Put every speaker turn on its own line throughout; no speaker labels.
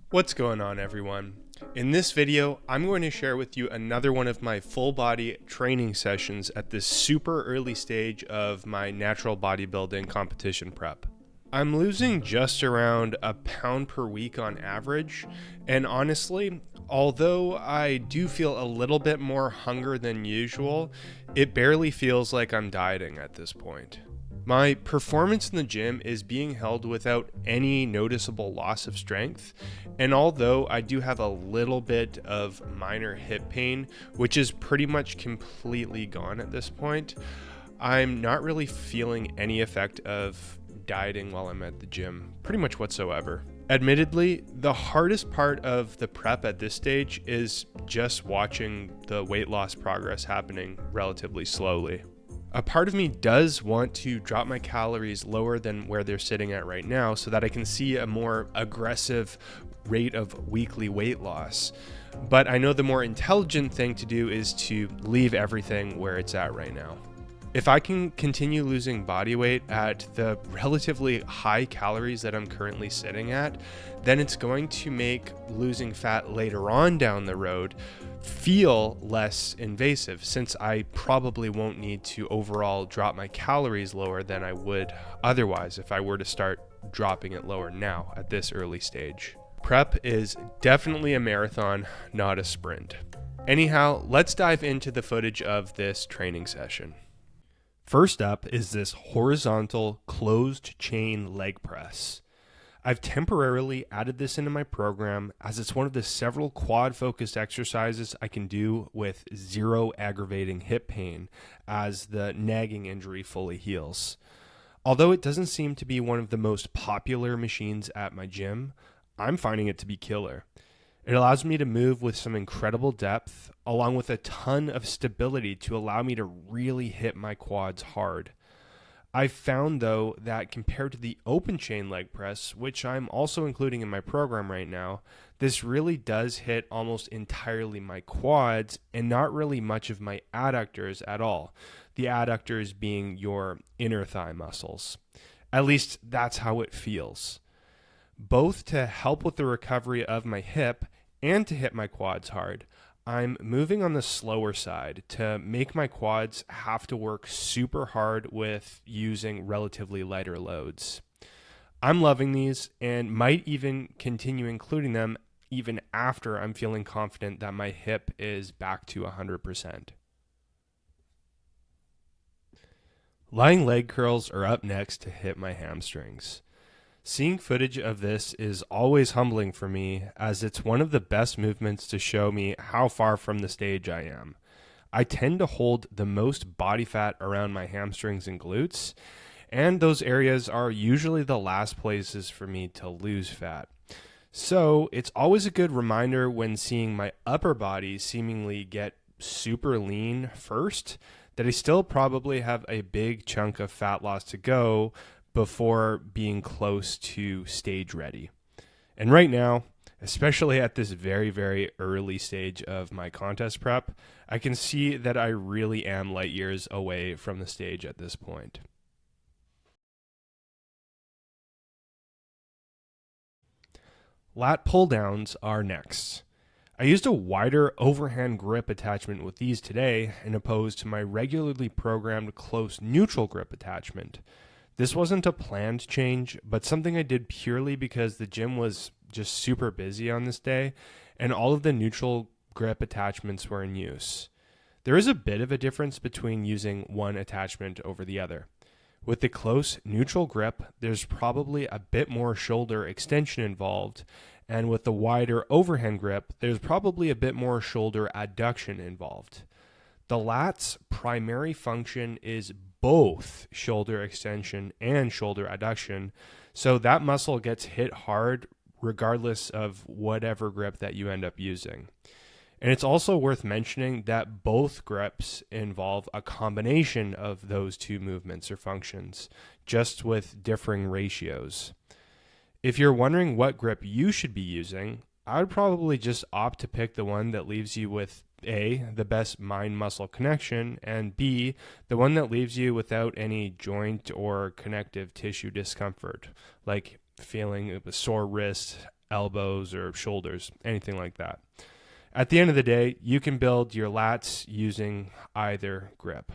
What's going on, everyone? In this video, I'm going to share with you another one of my full body training sessions at this super early stage of my natural bodybuilding competition prep. I'm losing just around a pound per week on average, and honestly, although I do feel a little bit more hunger than usual, it barely feels like I'm dieting at this point. My performance in the gym is being held without any noticeable loss of strength, and although I do have a little bit of minor hip pain, which is pretty much completely gone at this point, I'm not really feeling any effect of dieting while I'm at the gym, pretty much whatsoever. Admittedly, the hardest part of the prep at this stage is just watching the weight loss progress happening relatively slowly. A part of me does want to drop my calories lower than where they're sitting at right now so that I can see a more aggressive rate of weekly weight loss. But I know the more intelligent thing to do is to leave everything where it's at right now. If I can continue losing body weight at the relatively high calories that I'm currently sitting at, then it's going to make losing fat later on down the road feel less invasive, since I probably won't need to overall drop my calories lower than I would otherwise if I were to start dropping it lower now at this early stage. Prep is definitely a marathon, not a sprint. Anyhow, let's dive into the footage of this training session. First up is this horizontal closed chain leg press. I've temporarily added this into my program as it's one of the several quad focused exercises I can do with zero aggravating hip pain as the nagging injury fully heals. Although it doesn't seem to be one of the most popular machines at my gym, I'm finding it to be killer. It allows me to move with some incredible depth, along with a ton of stability to allow me to really hit my quads hard. I've found, though, that compared to the open chain leg press, which I'm also including in my program right now, this really does hit almost entirely my quads and not really much of my adductors at all. The adductors being your inner thigh muscles. At least that's how it feels. Both to help with the recovery of my hip and to hit my quads hard, I'm moving on the slower side to make my quads have to work super hard with using relatively lighter loads. I'm loving these and might even continue including them even after I'm feeling confident that my hip is back to 100%. Lying leg curls are up next to hit my hamstrings. Seeing footage of this is always humbling for me, as it's one of the best movements to show me how far from the stage I am. I tend to hold the most body fat around my hamstrings and glutes, and those areas are usually the last places for me to lose fat. So it's always a good reminder when seeing my upper body seemingly get super lean first, that I still probably have a big chunk of fat loss to go before being close to stage ready. And right now, especially at this very, very early stage of my contest prep, I can see that I really am light years away from the stage at this point. Lat pull downs are next. I used a wider overhand grip attachment with these today, in opposed to my regularly programmed close neutral grip attachment. This wasn't a planned change, but something I did purely because the gym was just super busy on this day, and all of the neutral grip attachments were in use. There is a bit of a difference between using one attachment over the other. With the close neutral grip, there's probably a bit more shoulder extension involved, and with the wider overhand grip, there's probably a bit more shoulder adduction involved. The lat's primary function is both shoulder extension and shoulder adduction, so that muscle gets hit hard regardless of whatever grip that you end up using. And it's also worth mentioning that both grips involve a combination of those two movements or functions, just with differing ratios. If you're wondering what grip you should be using, I would probably just opt to pick the one that leaves you with A, the best mind-muscle connection, and B, the one that leaves you without any joint or connective tissue discomfort, like feeling a sore wrist elbows or shoulders, anything like that. At the end of the day, you can build your lats using either grip.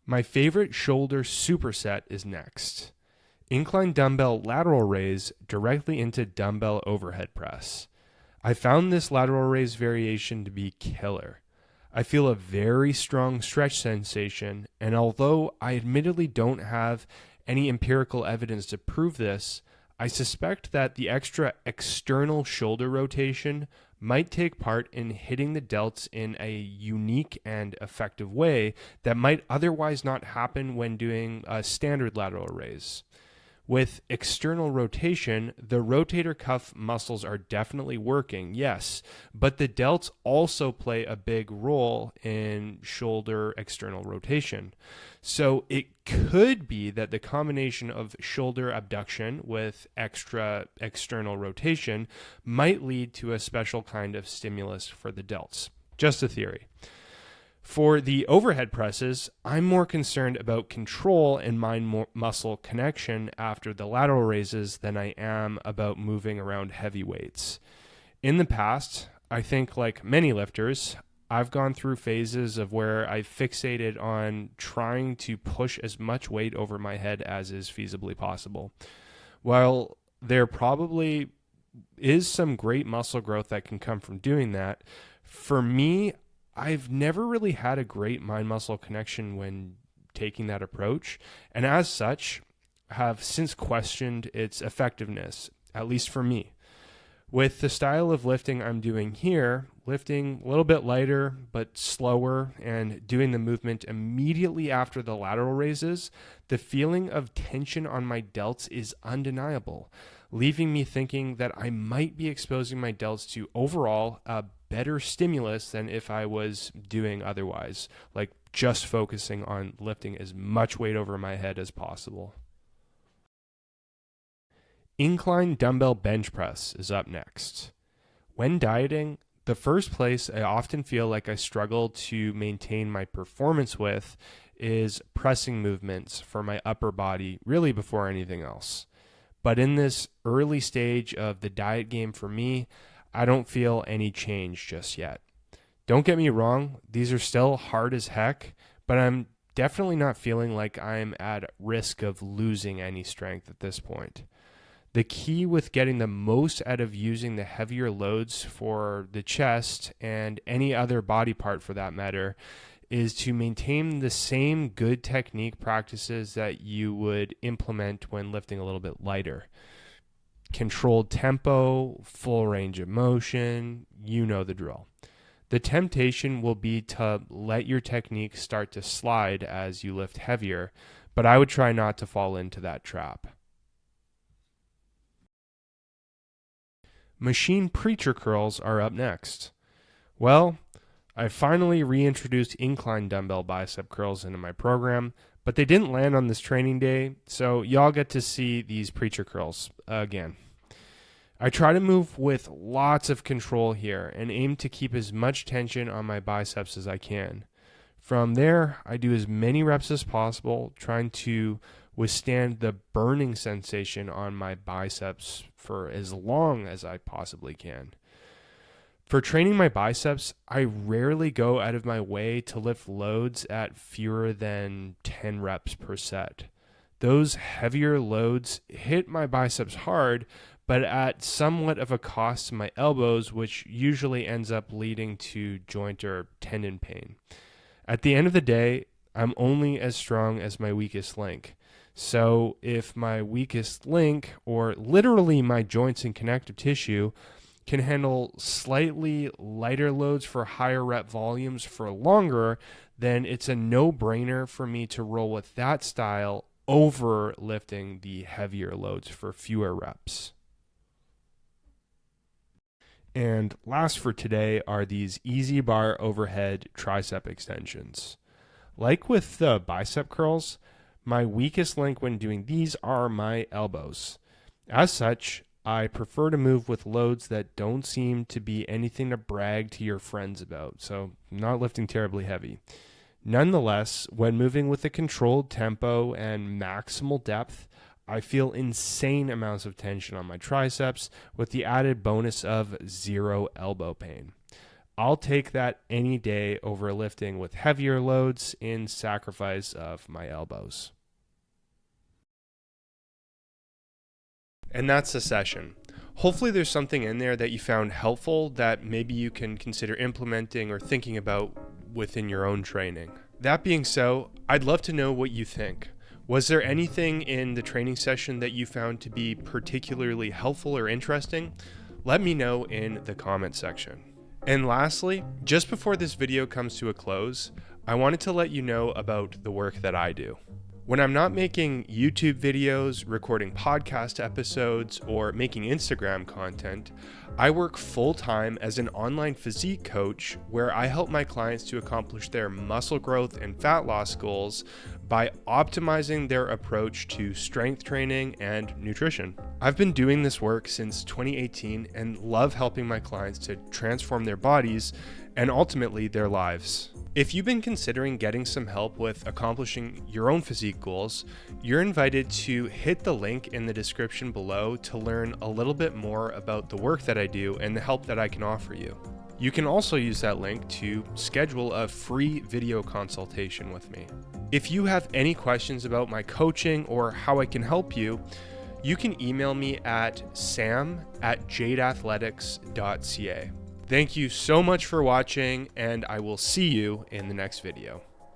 My favorite shoulder superset is next. Incline dumbbell lateral raise directly into dumbbell overhead press. I found this lateral raise variation to be killer. I feel a very strong stretch sensation, and although I admittedly don't have any empirical evidence to prove this, I suspect that the extra external shoulder rotation might take part in hitting the delts in a unique and effective way that might otherwise not happen when doing a standard lateral raise. With external rotation, the rotator cuff muscles are definitely working, yes, but the delts also play a big role in shoulder external rotation. So it could be that the combination of shoulder abduction with extra external rotation might lead to a special kind of stimulus for the delts. Just a theory. For the overhead presses, I'm more concerned about control and mind-muscle connection after the lateral raises than I am about moving around heavy weights. In the past, I think like many lifters, I've gone through phases of where I fixated on trying to push as much weight over my head as is feasibly possible. While there probably is some great muscle growth that can come from doing that, for me, I've never really had a great mind-muscle connection when taking that approach, and as such, have since questioned its effectiveness, at least for me. With the style of lifting I'm doing here, lifting a little bit lighter but slower and doing the movement immediately after the lateral raises, the feeling of tension on my delts is undeniable, leaving me thinking that I might be exposing my delts to overall a better stimulus than if I was doing otherwise, like just focusing on lifting as much weight over my head as possible. Incline dumbbell bench press is up next. When dieting, the first place I often feel like I struggle to maintain my performance with is pressing movements for my upper body, really before anything else. But in this early stage of the diet game for me, I don't feel any change just yet. Don't get me wrong, these are still hard as heck, but I'm definitely not feeling like I'm at risk of losing any strength at this point. The key with getting the most out of using the heavier loads for the chest and any other body part for that matter is to maintain the same good technique practices that you would implement when lifting a little bit lighter. Controlled tempo, full range of motion, you know the drill. The temptation will be to let your technique start to slide as you lift heavier, but I would try not to fall into that trap. Machine preacher curls are up next. Well, I finally reintroduced incline dumbbell bicep curls into my program, but they didn't land on this training day, so y'all get to see these preacher curls again. I try to move with lots of control here and aim to keep as much tension on my biceps as I can. From there, I do as many reps as possible, trying to withstand the burning sensation on my biceps for as long as I possibly can. For training my biceps, I rarely go out of my way to lift loads at fewer than 10 reps per set. Those heavier loads hit my biceps hard, but at somewhat of a cost to my elbows, which usually ends up leading to joint or tendon pain. At the end of the day, I'm only as strong as my weakest link. So if my weakest link, or literally my joints and connective tissue, can handle slightly lighter loads for higher rep volumes for longer, then it's a no-brainer for me to roll with that style over lifting the heavier loads for fewer reps. And last for today are these easy bar overhead tricep extensions. Like with the bicep curls, my weakest link when doing these are my elbows. As such, I prefer to move with loads that don't seem to be anything to brag to your friends about, so I'm not lifting terribly heavy. Nonetheless, when moving with a controlled tempo and maximal depth, I feel insane amounts of tension on my triceps with the added bonus of 0 elbow pain. I'll take that any day over lifting with heavier loads in sacrifice of my elbows. And that's the session. Hopefully there's something in there that you found helpful that maybe you can consider implementing or thinking about within your own training. That being so, I'd love to know what you think. Was there anything in the training session that you found to be particularly helpful or interesting? Let me know in the comment section. And lastly, just before this video comes to a close, I wanted to let you know about the work that I do. When I'm not making YouTube videos, recording podcast episodes, or making Instagram content, I work full-time as an online physique coach where I help my clients to accomplish their muscle growth and fat loss goals by optimizing their approach to strength training and nutrition. I've been doing this work since 2018 and love helping my clients to transform their bodies and ultimately their lives. If you've been considering getting some help with accomplishing your own physique goals, you're invited to hit the link in the description below to learn a little bit more about the work that I do and the help that I can offer you. You can also use that link to schedule a free video consultation with me. If you have any questions about my coaching or how I can help you, you can email me at sam@jadeathletics.ca. Thank you so much for watching, and I will see you in the next video.